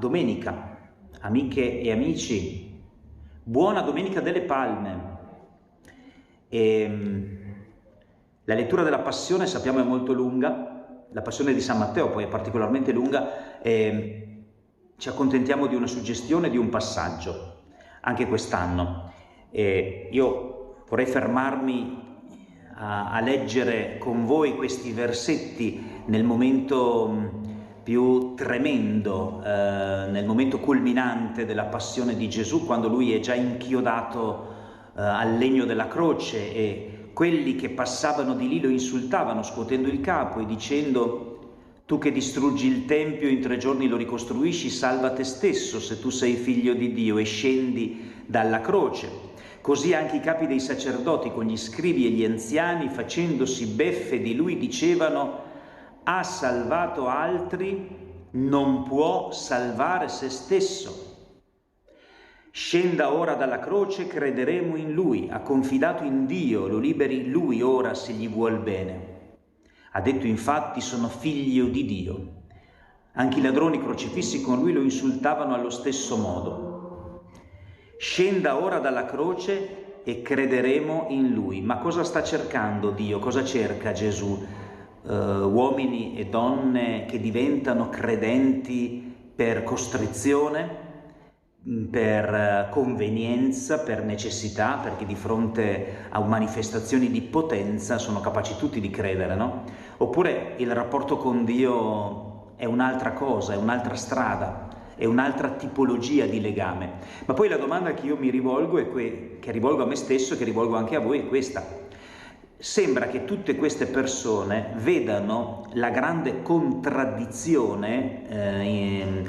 domenica, amiche e amici, buona Domenica delle Palme. La lettura della Passione sappiamo è molto lunga, la Passione di San Matteo poi è particolarmente lunga, e ci accontentiamo di una suggestione, di un passaggio, anche quest'anno. Io vorrei fermarmi a leggere con voi questi versetti nel momento più tremendo, nel momento culminante della passione di Gesù, quando lui è già inchiodato al legno della croce e quelli che passavano di lì lo insultavano scuotendo il capo e dicendo: tu che distruggi il Tempio in 3 giorni lo ricostruisci, salva te stesso se tu sei figlio di Dio e scendi dalla croce. Così anche i capi dei sacerdoti con gli scribi e gli anziani, facendosi beffe di lui, dicevano: ha salvato altri, non può salvare se stesso. Scenda ora dalla croce, crederemo in lui, ha confidato in Dio, lo liberi lui ora se gli vuol bene. Ha detto infatti: sono figlio di Dio. Anche i ladroni crocifissi con lui lo insultavano allo stesso modo. Scenda ora dalla croce e crederemo in lui. Ma cosa sta cercando Dio? Cosa cerca Gesù? Uomini e donne che diventano credenti per costrizione, per convenienza, per necessità, perché di fronte a manifestazioni di potenza sono capaci tutti di credere, no? Oppure il rapporto con Dio è un'altra cosa, è un'altra strada, è un'altra tipologia di legame. Ma poi la domanda che io mi rivolgo, che rivolgo a me stesso e che rivolgo anche a voi, è questa. Sembra che tutte queste persone vedano la grande contraddizione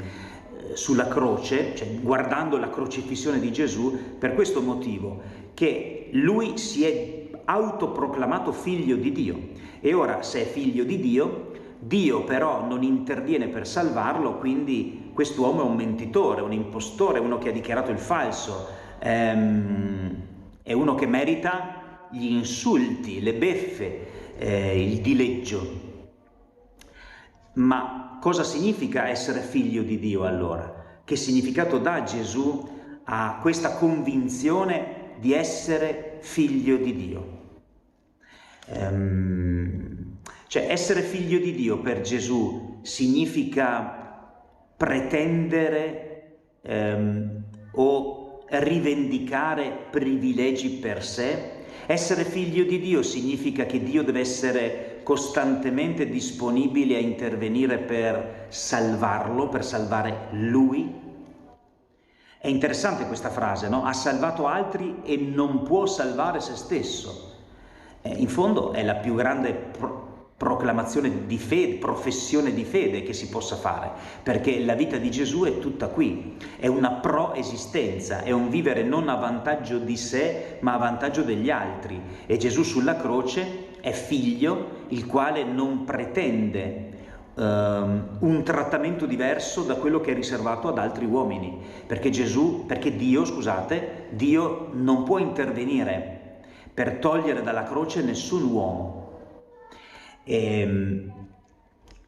sulla croce, cioè guardando la crocifissione di Gesù, per questo motivo, che lui si è autoproclamato figlio di Dio. E ora, se è figlio di Dio, Dio però non interviene per salvarlo, quindi quest'uomo è un mentitore, un impostore, uno che ha dichiarato il falso, è uno che merita gli insulti, le beffe, il dileggio. Ma cosa significa essere figlio di Dio allora? Che significato dà Gesù a questa convinzione di essere figlio di Dio? Cioè, essere figlio di Dio per Gesù significa pretendere o rivendicare privilegi per sé? Essere figlio di Dio significa che Dio deve essere costantemente disponibile a intervenire per salvarlo, per salvare lui? È interessante questa frase, no? Ha salvato altri e non può salvare se stesso. In fondo è la più grande proclamazione di fede, professione di fede che si possa fare, perché la vita di Gesù è tutta qui, è una proesistenza, è un vivere non a vantaggio di sé ma a vantaggio degli altri, e Gesù sulla croce è figlio il quale non pretende un trattamento diverso da quello che è riservato ad altri uomini, perché Dio non può intervenire per togliere dalla croce nessun uomo.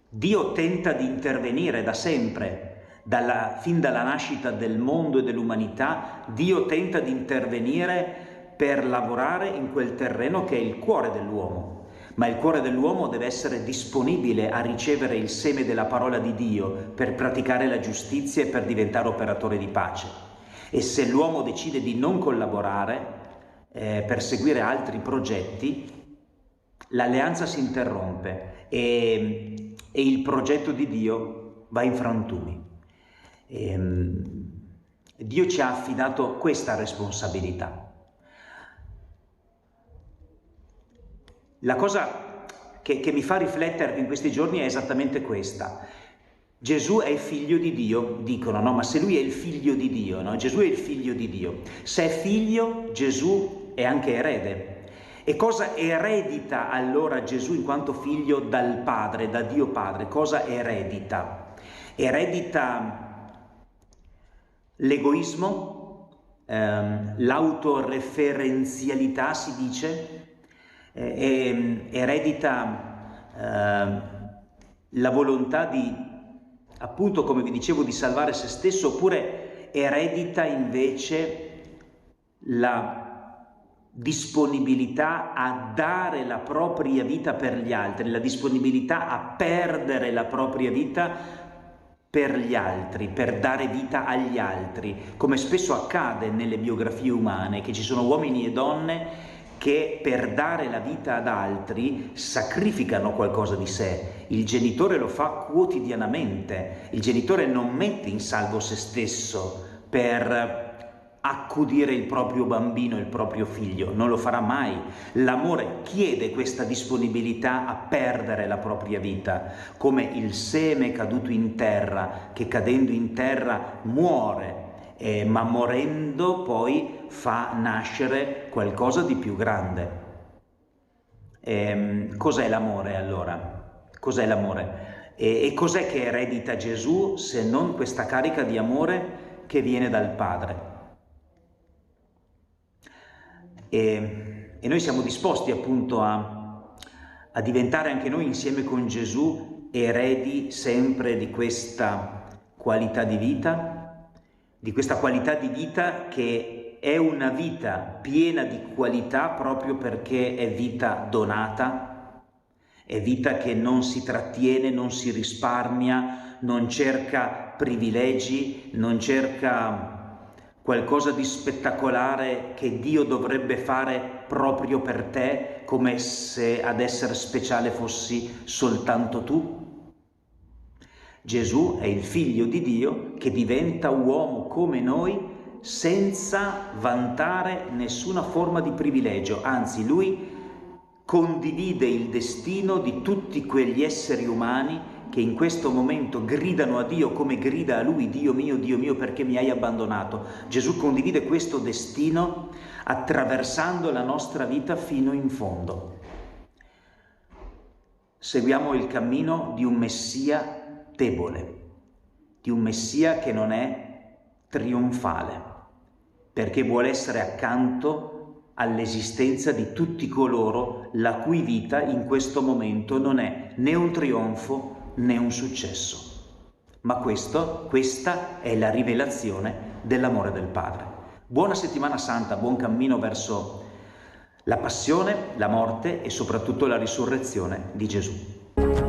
Dio tenta di intervenire da sempre, fin dalla nascita del mondo e dell'umanità. Dio tenta di intervenire per lavorare in quel terreno che è il cuore dell'uomo, ma il cuore dell'uomo deve essere disponibile a ricevere il seme della parola di Dio per praticare la giustizia e per diventare operatore di pace. E se l'uomo decide di non collaborare per seguire altri progetti, l'alleanza si interrompe e il progetto di Dio va in frantumi. Dio ci ha affidato questa responsabilità. La cosa che mi fa riflettere in questi giorni è esattamente questa. Gesù è il figlio di Dio, dicono, no? Ma se lui è il figlio di Dio, no? Gesù è il figlio di Dio. Se è figlio, Gesù è anche erede. E cosa eredita allora Gesù in quanto figlio dal Padre, da Dio Padre? Cosa eredita? Eredita l'egoismo, l'autoreferenzialità si dice, eredita la volontà di appunto, come vi dicevo, di salvare se stesso, oppure eredita invece la disponibilità a dare la propria vita per gli altri, la disponibilità a perdere la propria vita per gli altri, per dare vita agli altri, come spesso accade nelle biografie umane, che ci sono uomini e donne che per dare la vita ad altri sacrificano qualcosa di sé. Il genitore lo fa quotidianamente, il genitore non mette in salvo se stesso per accudire il proprio bambino, il proprio figlio, non lo farà mai. L'amore chiede questa disponibilità a perdere la propria vita, come il seme caduto in terra, che cadendo in terra muore, ma morendo poi fa nascere qualcosa di più grande. Cos'è l'amore allora? Cos'è l'amore? E cos'è che eredita Gesù se non questa carica di amore che viene dal Padre? E noi siamo disposti appunto a diventare anche noi insieme con Gesù eredi sempre di questa qualità di vita, che è una vita piena di qualità proprio perché è vita donata, è vita che non si trattiene, non si risparmia, non cerca privilegi, non cerca qualcosa di spettacolare che Dio dovrebbe fare proprio per te, come se ad essere speciale fossi soltanto tu. Gesù è il Figlio di Dio che diventa uomo come noi senza vantare nessuna forma di privilegio, anzi lui condivide il destino di tutti quegli esseri umani che in questo momento gridano a Dio come grida a Lui: Dio mio, perché mi hai abbandonato? Gesù condivide questo destino attraversando la nostra vita fino in fondo. Seguiamo il cammino di un Messia debole, di un Messia che non è trionfale, perché vuole essere accanto all'esistenza di tutti coloro la cui vita in questo momento non è né un trionfo né un successo. Ma questa è la rivelazione dell'amore del Padre. Buona settimana santa, buon cammino verso la passione, la morte e soprattutto la risurrezione di Gesù.